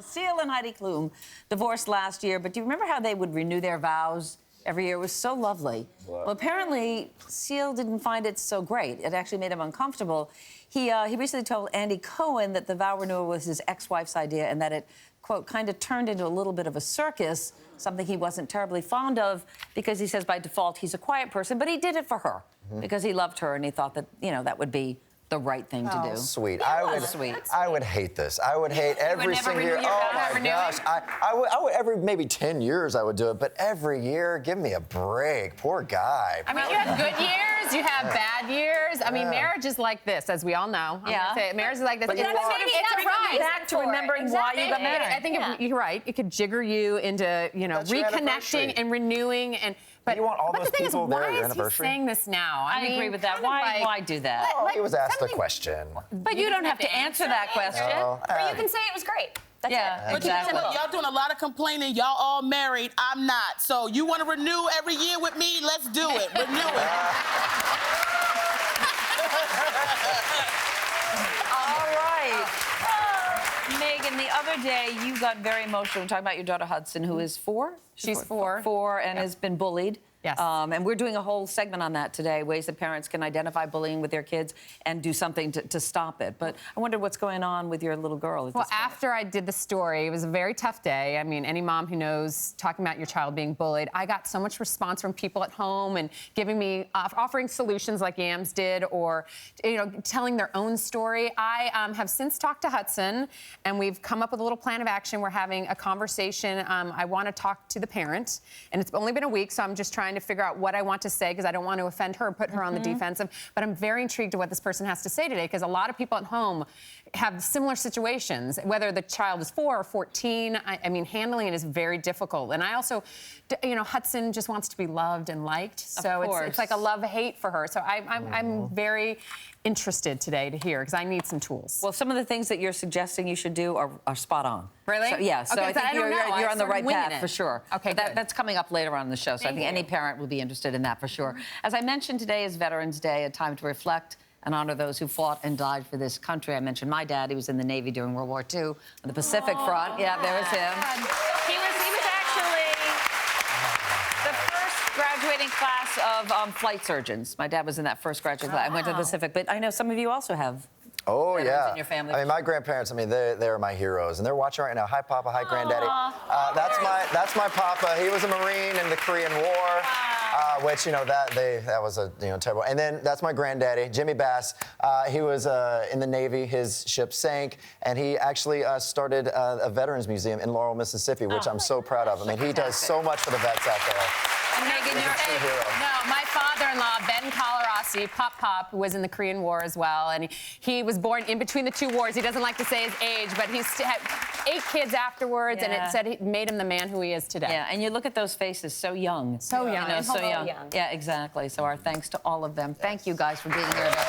Seal and Heidi Klum divorced last year, but do you remember how they would renew their vows every year? It was so lovely. What? Well, apparently, Seal didn't find it so great. It actually made him uncomfortable. He recently told Andy Cohen that the vow renewal was his ex-wife's idea and that it, quote, kind of turned into a little bit of a circus, something he wasn't terribly fond of because he says by default he's a quiet person, but he did it for her because he loved her and he thought that, you know, that would be the right thing to do. Sweet. Sweet. I would hate this. I would hate every single year. Oh my gosh. I would every maybe 10 years I would do it, but every year, give me a break. Poor guy. I mean, you have good years, you have bad years. I mean, marriage is like this, as we all know. Marriage is like this. But It's a ride. Back to remembering why you got married. I think you're right. It could jigger you into, you know, That's your reconnecting anniversary. and renewing and. But you want all but those the thing people is, there at why your is he anniversary? saying this now? I mean, agree with that. kind of Why do that? Oh, he was asked a question. But you don't have to answer that question. No. Or you can say it was great. That's Yeah, it. But you know exactly. what? Y'all doing a lot of complaining. Y'all all married. I'm not. So you want to renew every year with me? Let's do it. Renew it. All right. Megan, the other day you got very emotional talking about your daughter Hudson, who is 4? She's 4. 4 and has been bullied. Yes. And we're doing a whole segment on that today, ways that parents can identify bullying with their kids and do something to stop it. But I wonder what's going on with your little girl at Well, this point. after I did the story, it was a very tough day. I mean, any mom who knows talking about your child being bullied, I got so much response from people at home and giving me, offering solutions like Yams did or, you know, telling their own story. I have since talked to Hudson and we've come up with a little plan of action. We're having a conversation. I want to talk to the parent and it's only been a week, so I'm just trying to figure out what I want to say because I don't want to offend her or put her on the defensive. But I'm very intrigued to what this person has to say today because a lot of people at home have similar situations, whether the child is 4 or 14. I mean, handling it is very difficult. And I also, you know, Hudson just wants to be loved and liked. So it's like a love-hate for her. So I'm very interested today to hear because I need some tools. Well, some of the things that you're suggesting you should do are spot on. Really? So, yeah. So Okay, I think I don't know. you're I on the started right winging path it. for sure. Okay, But good. that's coming up later on in the show. So I think any parent will be interested in that for sure. As I mentioned, today is Veterans Day, a time to reflect and honor those who fought and died for this country. I mentioned my dad. He was in the Navy during World War II on the Pacific Front. Yeah, there was him. He was actually the first graduating class of flight surgeons. My dad was in that first graduating class. I went to the Pacific, but I know some of you also have. Oh, veterans yeah. in your family. I mean, my grandparents, I mean, they're my heroes. And they're watching right now. Hi, Papa. Hi, Granddaddy. That's my Papa. He was a Marine in the Korean War. Which, you know, that was a, you know, terrible. And then that's my granddaddy, Jimmy Bass. He was in the Navy. His ship sank, and he actually started a Veterans Museum in Laurel, Mississippi, which I'm so proud of. I mean, he does so much for the vets out there. And Megan, you're No, my father-in-law, Ben Colorasi, Pop, was in the Korean War as well, and he was born in between the 2 wars. He doesn't like to say his age, but he's had 8 kids afterwards, and it said it made him the man who he is today. Yeah, and you look at those faces, so young. So young. You know, so young. Yeah, exactly. So our thanks to all of them. Thank you guys for being here today.